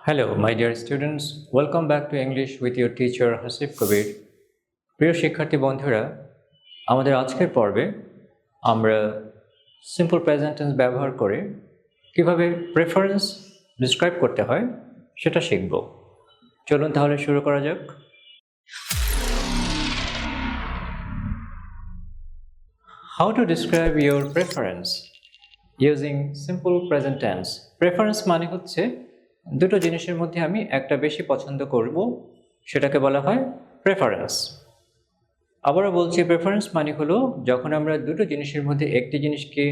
Hello, my dear students. Welcome back to English with your teacher Hasib Kabir. প্রিয় শিক্ষার্থী বন্ধুরা, আমাদের আজকের পর্বে আমরা সিম্পল প্রেজেন্ট টেন্স ব্যবহার করে কিভাবে প্রেফারেন্স ডিসক্রাইব করতে হয় সেটা শিখব। চলুন তাহলে শুরু করা যাক। How to describe your preference using simple present tense? Preference মানে হচ্ছে দুটো জিনিসের মধ্যে আমি একটা বেশি পছন্দ করব, সেটাকে বলা হয় প্রেফারেন্স। আবারও বলছি, প্রেফারেন্স মানে হলো যখন আমরা দুটো জিনিসের মধ্যে একটি জিনিসকে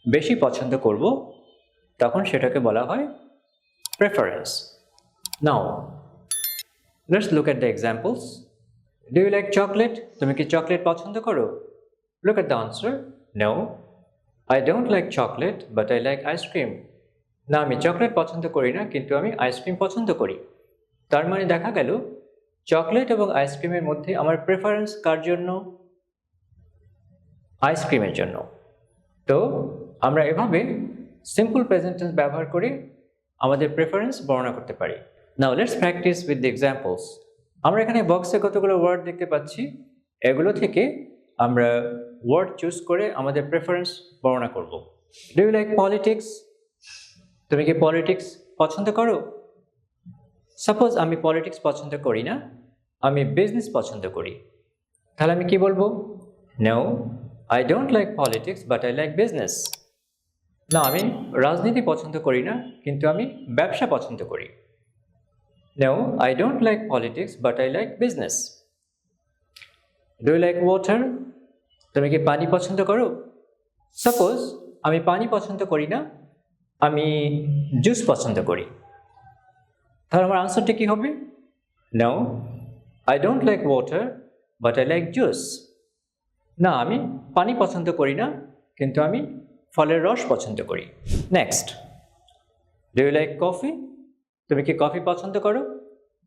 বেশি পছন্দ করব তখন সেটাকে বলা হয় preference. Now let's look at the examples. Do you like chocolate? তুমি কি চকলেট পছন্দ করো? Look at the answer. No, I don't like chocolate, but I like ice cream. না, আমি চকলেট পছন্দ করি না, কিন্তু আমি আইসক্রিম পছন্দ করি। তার মানে দেখা গেল চকলেট এবং আইসক্রিমের মধ্যে আমার প্রেফারেন্স কার জন্য? আইসক্রিমের জন্য। তো আমরা এভাবে সিম্পল প্রেজেন্ট টেন্স ব্যবহার করে আমাদের প্রেফারেন্স বর্ণনা করতে পারি। Now let's practice with the examples. আমরা এখানে বক্সে কতগুলো ওয়ার্ড দেখতে পাচ্ছি, এগুলো থেকে আমরা ওয়ার্ড চুজ করে আমাদের প্রেফারেন্স বর্ণনা করব। Do you like politics? তুমি কি পলিটিক্স পছন্দ করো? সাপোজ আমি পলিটিক্স পছন্দ করি না, আমি বিজনেস পছন্দ করি, তাহলে আমি কি বলবো? No, I don't like politics but I like business. না, আমি রাজনীতি পছন্দ করি না, কিন্তু আমি ব্যবসা পছন্দ করি। No, I don't like politics but I like business. Do you like water? তুমি কি পানি পছন্দ করো? সাপোজ আমি পানি পছন্দ করি না, আমি জুস পছন্দ করি, তাহলে আমার আনসারটা কি হবে? No, I don't like water but I like juice. না, আমি পানি পছন্দ করি না, কিন্তু আমি ফলের রস পছন্দ করি। Next, do you like coffee? তুমি কি কফি পছন্দ করো?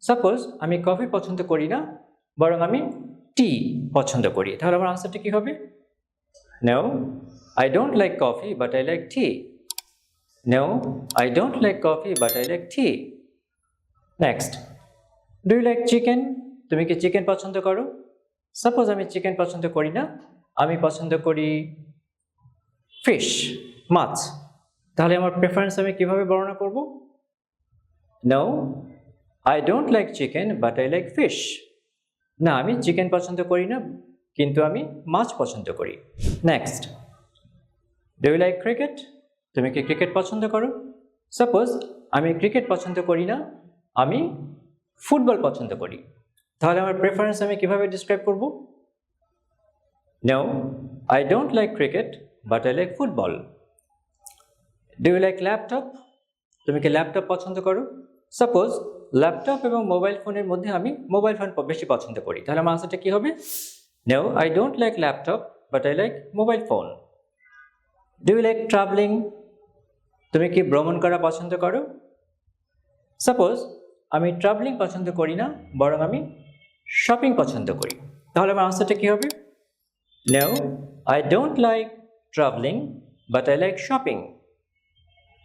সাপোজ আমি কফি পছন্দ করি না, বরং আমি টি পছন্দ করি, তাহলে আমার আনসারটা কি হবে? No, I don't like coffee but I like tea. No, I don't like coffee but I like tea. Next, do you like chicken? তুমি কি চিকেন পছন্দ করো? সাপোজ আমি চিকেন পছন্দ করি না, আমি পছন্দ করি ফিশ, মাছ, তাহলে আমার প্রেফারেন্স আমি কিভাবে বর্ণনা করব? No, I don't like chicken but I like fish. না, আমি চিকেন পছন্দ করি না, কিন্তু আমি মাছ পছন্দ করি। Next, do you like cricket? তুমি কি ক্রিকেট পছন্দ করো? সাপোজ আমি ক্রিকেট পছন্দ করি না, আমি ফুটবল পছন্দ করি, তাহলে আমার প্রেফারেন্স আমি কিভাবে ডিসক্রাইব করব? No, I don't like cricket but I like football. Do you like laptop? তুমি কি ল্যাপটপ পছন্দ করো? সাপোজ ল্যাপটপ এবং মোবাইল ফোনের মধ্যে আমি মোবাইল ফোন বেশি পছন্দ করি, তাহলে আমার আনসারটা কি হবে? No, I don't like laptop but I like mobile phone. Do you like travelling? তুমি কি ভ্রমণ করা পছন্দ করো? সাপোজ আমি ট্রাভেলিং পছন্দ করি না, বরং আমি শপিং পছন্দ করি, তাহলে আমার আনসারটা কি হবে? No, I don't like travelling but I like shopping.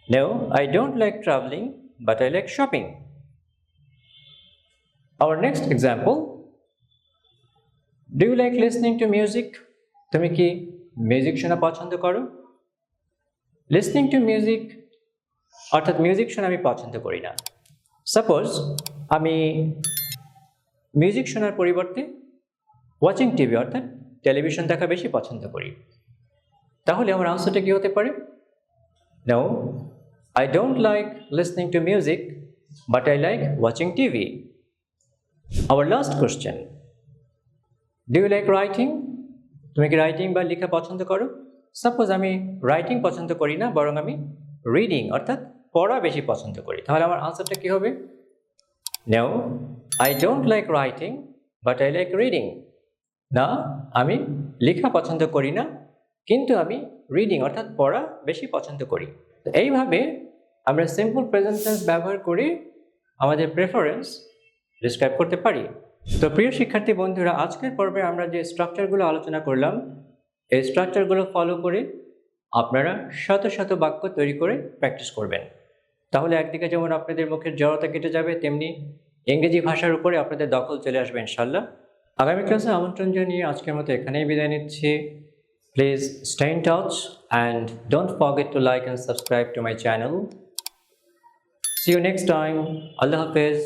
No, I don't like travelling but I like shopping. Our next example, do you like listening to music? তুমি কি মিউজিক শোনা পছন্দ করো? লিসনিং টু মিউজিক অর্থাৎ music শোনা আমি পছন্দ করি না। সাপোজ আমি মিউজিক শোনার পরিবর্তে ওয়াচিং টিভি অর্থাৎ টেলিভিশন দেখা বেশি পছন্দ করি, তাহলে আমার আনসারটা কি হতে পারে? No, I don't like listening to music but I like watching TV. Our last question, do you like writing? তুমি কি রাইটিং বা লেখা পছন্দ করো? সাপোজ আমি রাইটিং পছন্দ করি না, বরং আমি রিডিং অর্থাৎ পড়া বেশি পছন্দ করি, তাহলে আমার আনসারটা কি হবে? No, I don't like writing but I like reading. না, আমি লেখা পছন্দ করি না, কিন্তু আমি রিডিং অর্থাৎ পড়া বেশি পছন্দ করি। তো এইভাবে আমরা সিম্পল প্রেজেন্ট টেন্স ব্যবহার করে আমাদের প্রেফারেন্স ডিসক্রাইব করতে পারি। তো প্রিয় শিক্ষার্থী বন্ধুরা, আজকের পর্বে আমরা যে স্ট্রাকচারগুলো আলোচনা করলাম, এই স্ট্রাকচারগুলো ফলো করে আপনারা শত শত বাক্য তৈরি করে প্র্যাকটিস করবেন। তাহলে একদিকে যেমন আপনাদের মুখের জড়তা কেটে যাবে, তেমনি ইংরেজি ভাষার উপরে আপনাদের দখল চলে আসবে ইনশাল্লাহ। আগামী ক্লাসে আমন্ত্রণ জানিয়ে আজকের মতো এখানেই বিদায় নিচ্ছি। Please stay in touch and don't forget to like and subscribe to my channel. See you next time. Allah Hafiz.